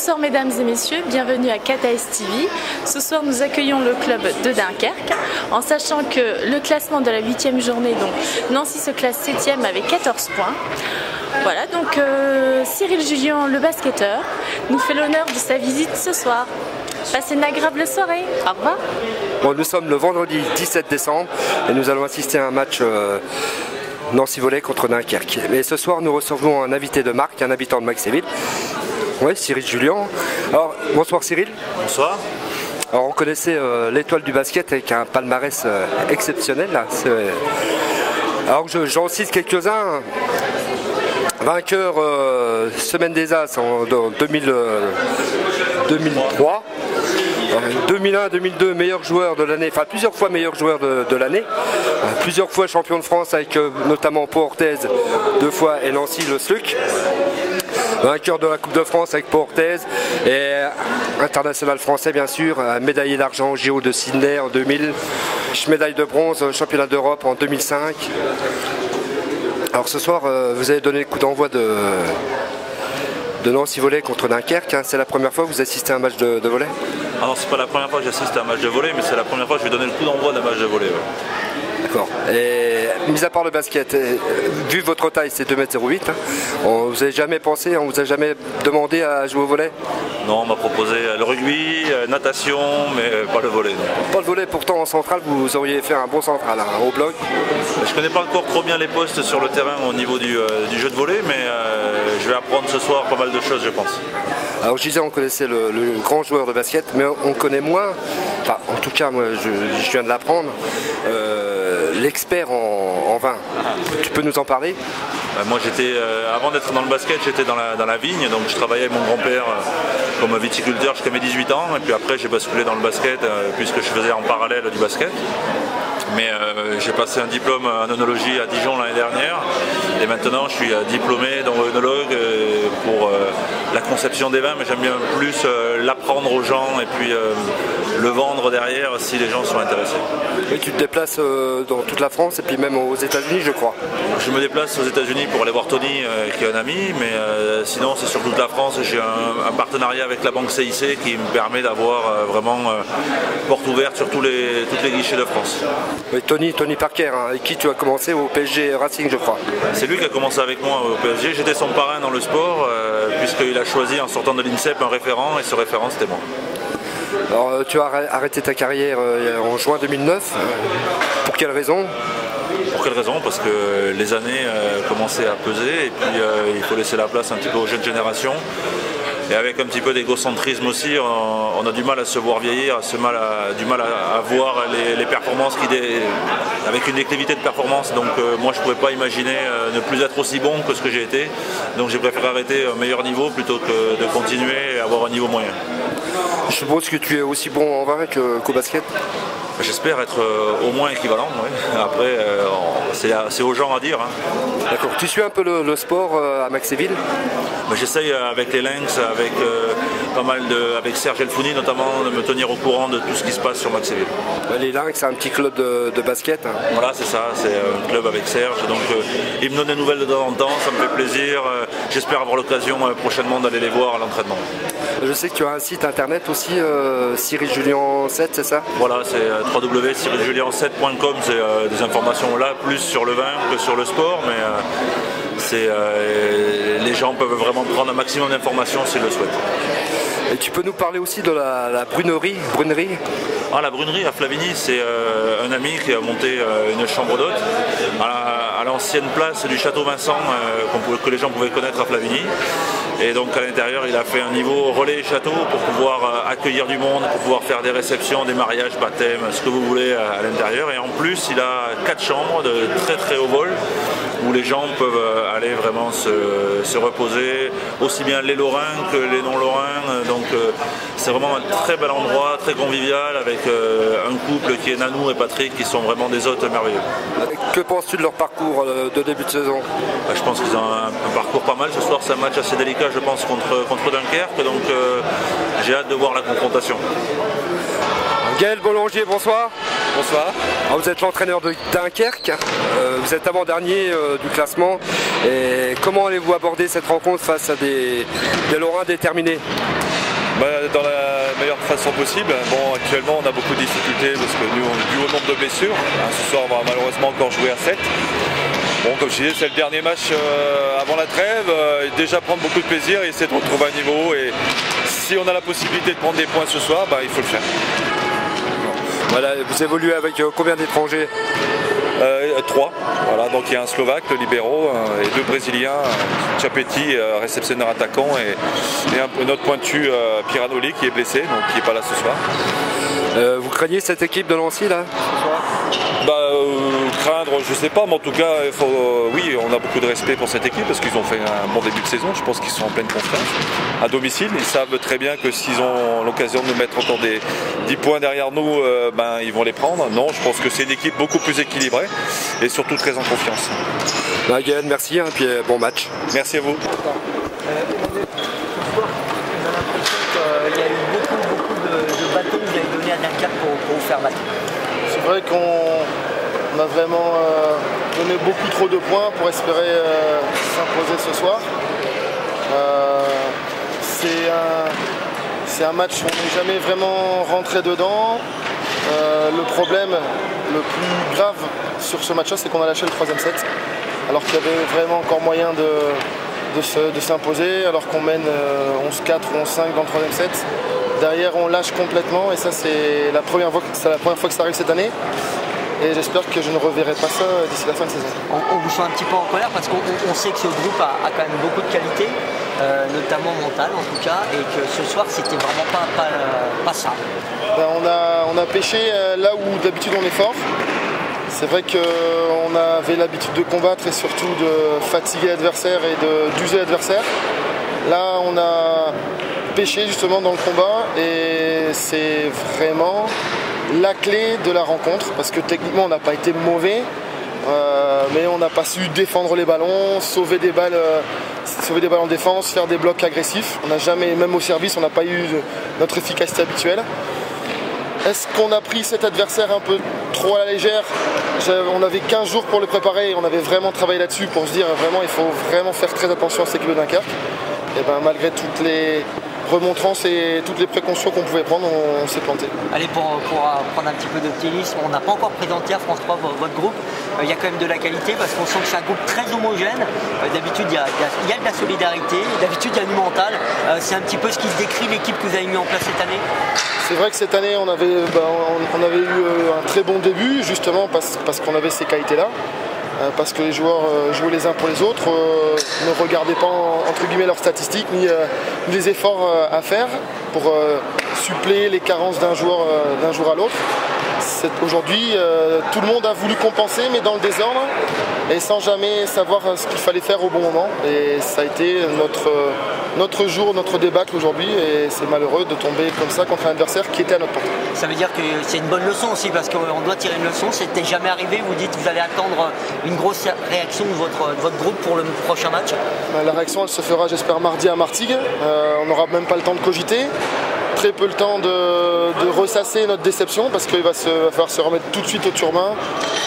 Bonsoir mesdames et messieurs, bienvenue à KTS TV. Ce soir nous accueillons le club de Dunkerque en sachant que le classement de la 8e journée, donc Nancy se classe 7e avec 14 points. Voilà, donc Cyril Julien, le basketteur, nous fait l'honneur de sa visite ce soir. Passez une agréable soirée, au revoir. Bon, nous sommes le vendredi 17 décembre et nous allons assister à un match Nancy Volley contre Dunkerque. Et ce soir nous recevons un invité de marque, un habitant de Maxéville. Oui, Cyril Julien. Alors, bonsoir Cyril. Bonsoir. Alors on connaissait l'étoile du basket avec un palmarès exceptionnel. Là. Alors j'en cite quelques-uns. Vainqueur Semaine des As en 2003. 2001-2002 meilleur joueur de l'année, enfin plusieurs fois meilleur joueur de l'année, plusieurs fois champion de France avec notamment Pau Orthez 2 fois et Nancy le SLUC. Vainqueur de la Coupe de France avec Pau Orthez et international français bien sûr, médaillé d'argent au JO de Sydney en 2000, médaille de bronze championnat d'Europe en 2005. Alors ce soir vous avez donné le coup d'envoi de Nancy Volley contre Dunkerque, hein. C'est la première fois que vous assistez à un match de volley? Alors c'est pas la première fois que j'assiste à un match de volley, mais c'est la première fois que je vais donner le coup d'envoi d'un match de volley. Ouais. D'accord. Et mis à part le basket, vu votre taille, c'est 2,08 m, hein, vous n'avez jamais pensé, on vous a jamais demandé à jouer au volley? Non, on m'a proposé le rugby, natation, mais pas le volley. Non. Pas le volley, pourtant en centrale, vous auriez fait un bon central, hein, au bloc. Je connais pas encore trop bien les postes sur le terrain au niveau du jeu de volley, mais je vais apprendre ce soir pas mal de choses, je pense. Alors je disais, on connaissait le grand joueur de basket, mais on connaît moins, enfin en tout cas moi je viens de l'apprendre, l'expert en vin. Tu peux nous en parler? Moi j'étais, avant d'être dans le basket, j'étais dans la vigne, donc je travaillais avec mon grand-père comme viticulteur jusqu'à mes 18 ans, et puis après j'ai basculé dans le basket puisque je faisais en parallèle du basket. Mais j'ai passé un diplôme en œnologie à Dijon l'année dernière et maintenant je suis diplômé donc œnologue pour la conception des vins, mais j'aime bien plus l'apprendre aux gens et puis le vendre derrière si les gens sont intéressés. Et tu te déplaces dans toute la France et puis même aux États-Unis, je crois. Je me déplace aux États-Unis pour aller voir Tony qui est un ami, mais sinon c'est sur toute la France. J'ai un partenariat avec la banque CIC qui me permet d'avoir vraiment porte ouverte sur toutes les guichets de France. Oui, Tony Parker, hein, avec qui tu as commencé au PSG Racing, je crois. C'est lui qui a commencé avec moi au PSG. J'étais son parrain dans le sport, puisqu'il a choisi en sortant de l'INSEP un référent, et ce référent c'était moi. Alors tu as arrêté ta carrière en juin 2009. Pour quelle raison? Pour quelle raison? Parce que les années commençaient à peser, et puis il faut laisser la place un petit peu aux jeunes générations. Et avec un petit peu d'égocentrisme aussi, on a du mal à se voir vieillir, du mal à voir les performances avec une déclivité de performance. Donc moi je ne pouvais pas imaginer ne plus être aussi bon que ce que j'ai été. Donc j'ai préféré arrêter un meilleur niveau plutôt que de continuer et avoir un niveau moyen. Je suppose que tu es aussi bon en vin qu'au basket? J'espère être au moins équivalent. Ouais. Après, c'est aux gens à dire. Hein. D'accord. Tu suis un peu le sport à Maxéville? J'essaye avec les Lynx, avec Serge Elfouni notamment, de me tenir au courant de tout ce qui se passe sur Maxéville. Les Lynx, c'est un petit club de basket. Hein. Voilà, c'est ça, c'est un club avec Serge. Donc il me donne des nouvelles de temps en temps, ça me fait plaisir. J'espère avoir l'occasion prochainement d'aller les voir à l'entraînement. Je sais que tu as un site internet aussi, Cyril Julien 7, c'est ça? Voilà, c'est www.cyriljulian7.com, c'est des informations là, plus sur le vin que sur le sport, mais les gens peuvent vraiment prendre un maximum d'informations s'ils le souhaitent. Et tu peux nous parler aussi de la brunerie? Ah, la brunerie à Flavigny, c'est un ami qui a monté une chambre d'hôte à l'ancienne place du Château Vincent que les gens pouvaient connaître à Flavigny. Et donc à l'intérieur, il a fait un niveau relais château pour pouvoir accueillir du monde, pour pouvoir faire des réceptions, des mariages, baptêmes, ce que vous voulez à l'intérieur. Et en plus, il a 4 chambres de très très haut vol où les gens peuvent aller vraiment se reposer, aussi bien les Lorrains que les non-Lorrains. Donc c'est vraiment un très bel endroit, très convivial, avec un couple qui est Nanou et Patrick, qui sont vraiment des hôtes merveilleux. Que penses-tu de leur parcours de début de saison? Je pense qu'ils ont un parcours pas mal. Ce soir, c'est un match assez délicat, je pense, contre Dunkerque. Donc j'ai hâte de voir la confrontation. Gaël Boulanger, bonsoir. Bonsoir. Alors, vous êtes l'entraîneur de Dunkerque, vous êtes avant-dernier du classement. Et comment allez-vous aborder cette rencontre face à des Lorrains déterminés? Dans la meilleure façon possible. Bon, actuellement on a beaucoup de difficultés parce que nous, dû au nombre de blessures. Ce soir on va malheureusement encore jouer à 7. Bon, comme je disais, c'est le dernier match avant la trêve. Déjà prendre beaucoup de plaisir et essayer de retrouver un niveau. Et si on a la possibilité de prendre des points ce soir, il faut le faire. Voilà, vous évoluez avec combien d'étrangers? 3. Voilà, donc il y a un Slovaque, le libéro, et 2 Brésiliens, Chapetti, réceptionneur attaquant, et un autre pointu, Piranoli, qui est blessé, donc qui n'est pas là ce soir. Vous craignez cette équipe de Nancy là ce soir? Craindre, je sais pas, mais en tout cas, oui, on a beaucoup de respect pour cette équipe parce qu'ils ont fait un bon début de saison. Je pense qu'ils sont en pleine confiance. À domicile, ils savent très bien que s'ils ont l'occasion de nous mettre encore des 10 points derrière nous, ils vont les prendre. Non, je pense que c'est une équipe beaucoup plus équilibrée et surtout très en confiance. Gaël, merci, et puis bon match. Merci à vous. Il y a eu beaucoup de bâtons que vous avez donnés à Dunkerque pour vous faire battre. C'est vrai qu'on a vraiment donné beaucoup trop de points pour espérer s'imposer ce soir. C'est un match où on n'est jamais vraiment rentré dedans. Le problème le plus grave sur ce match-là, c'est qu'on a lâché le 3e set, alors qu'il y avait vraiment encore moyen de s'imposer, alors qu'on mène 11-4 ou 11-5 dans le 3e set. Derrière, on lâche complètement, et ça, c'est la première fois que ça arrive cette année. Et j'espère que je ne reverrai pas ça d'ici la fin de saison. On vous sent un petit peu en colère parce qu'on sait que ce groupe a quand même beaucoup de qualité, notamment mentale en tout cas, et que ce soir, c'était vraiment pas ça. On a pêché là où d'habitude on est fort. C'est vrai qu'on avait l'habitude de combattre et surtout de fatiguer l'adversaire et d'user l'adversaire. Là, on a pêché justement dans le combat et c'est vraiment la clé de la rencontre parce que techniquement on n'a pas été mauvais, mais on n'a pas su défendre les ballons, sauver des balles en défense, faire des blocs agressifs. On n'a jamais, même au service, on n'a pas eu notre efficacité habituelle. Est-ce qu'on a pris cet adversaire un peu trop à la légère? On avait 15 jours pour le préparer et on avait vraiment travaillé là-dessus pour se dire vraiment il faut vraiment faire très attention à cette équipe de Dunkerque. Et malgré toutes les remontrances et toutes les précautions qu'on pouvait prendre, on s'est planté. Allez, pour prendre un petit peu d'optimisme, on n'a pas encore présenté à France 3 votre groupe. Il y a quand même de la qualité parce qu'on sent que c'est un groupe très homogène. D'habitude, il y a de la solidarité, d'habitude, il y a du mental. C'est un petit peu ce qui se décrit l'équipe que vous avez mis en place cette année. C'est vrai que cette année, on avait eu un très bon début, justement parce qu'on avait ces qualités-là. Parce que les joueurs jouaient les uns pour les autres, ne regardaient pas entre guillemets leurs statistiques ni les efforts à faire pour suppléer les carences d'un jour à l'autre. Aujourd'hui, tout le monde a voulu compenser, mais dans le désordre et sans jamais savoir ce qu'il fallait faire au bon moment. Et ça a été notre jour, notre débâcle aujourd'hui, et c'est malheureux de tomber comme ça contre un adversaire qui était à notre portée. Ça veut dire que c'est une bonne leçon aussi, parce qu'on doit tirer une leçon. C'était jamais arrivé, vous dites que vous allez attendre une grosse réaction de votre groupe pour le prochain match? La réaction, elle se fera, j'espère, mardi à Martigues. On n'aura même pas le temps de cogiter. Très peu le temps de ressasser notre déception parce qu'il va falloir se remettre tout de suite au turbin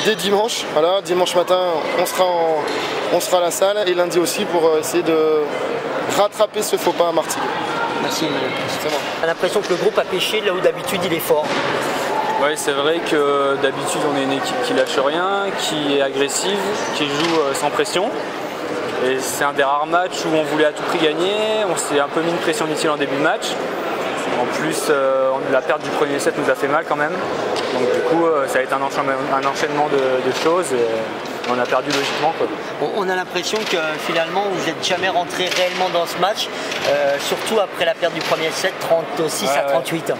dès dimanche. Voilà, dimanche matin, on sera à la salle et lundi aussi pour essayer de rattraper ce faux pas à Martigues. Merci. On a l'impression que le groupe a pêché là où d'habitude il est fort. Oui, c'est vrai que d'habitude on est une équipe qui lâche rien, qui est agressive, qui joue sans pression. Et c'est un des rares matchs où on voulait à tout prix gagner. On s'est un peu mis une pression inutile en début de match. En plus, la perte du premier set nous a fait mal quand même. Donc du coup, ça a été un enchaînement de choses et on a perdu logiquement, quoi. On a l'impression que finalement, vous n'êtes jamais rentré réellement dans ce match, surtout après la perte du premier set, 36 à 38.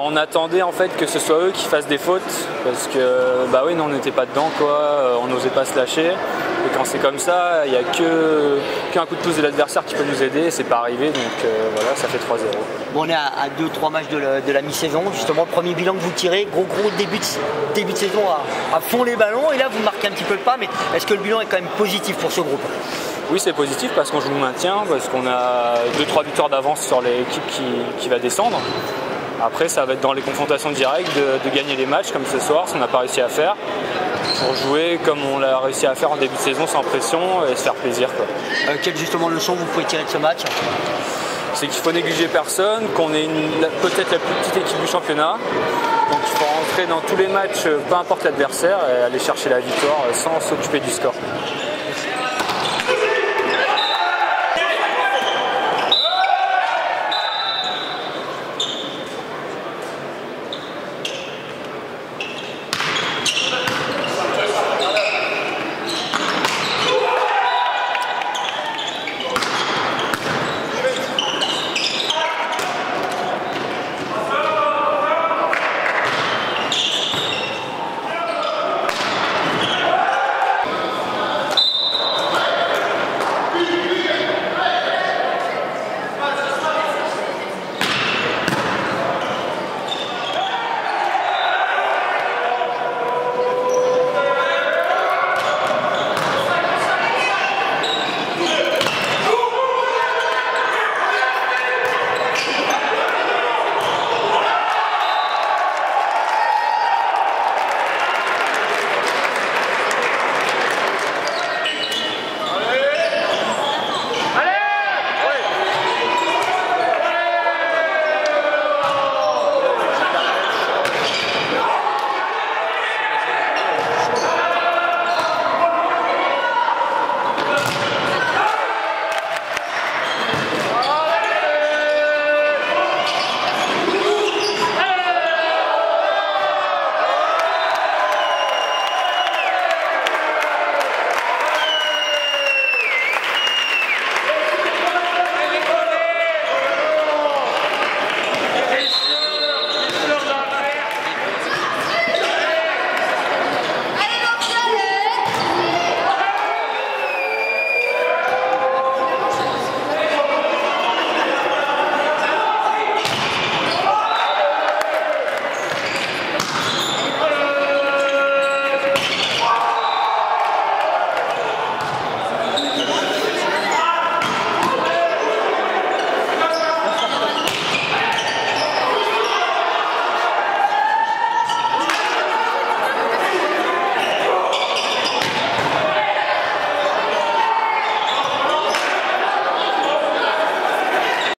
On attendait en fait que ce soit eux qui fassent des fautes parce que nous on n'était pas dedans, quoi. On n'osait pas se lâcher. Et quand c'est comme ça, il n'y a qu'un coup de pouce de l'adversaire qui peut nous aider et c'est pas arrivé, donc voilà, ça fait 3-0. Bon, on est à 2-3 matchs de la mi-saison, justement le premier bilan que vous tirez, gros début de saison à fond les ballons et là vous marquez un petit peu le pas, mais est-ce que le bilan est quand même positif pour ce groupe? Oui, c'est positif parce qu'on joue le maintien, parce qu'on a 2-3 victoires d'avance sur l'équipe qui va descendre. Après, ça va être dans les confrontations directes de gagner les matchs comme ce soir, ce qu'on n'a pas réussi à faire, pour jouer comme on l'a réussi à faire en début de saison, sans pression et se faire plaisir, quoi. Quelle justement leçon vous pouvez tirer de ce match? c'est qu'il faut négliger personne, qu'on est peut-être la plus petite équipe du championnat. Donc il faut rentrer dans tous les matchs, peu importe l'adversaire, et aller chercher la victoire sans s'occuper du score.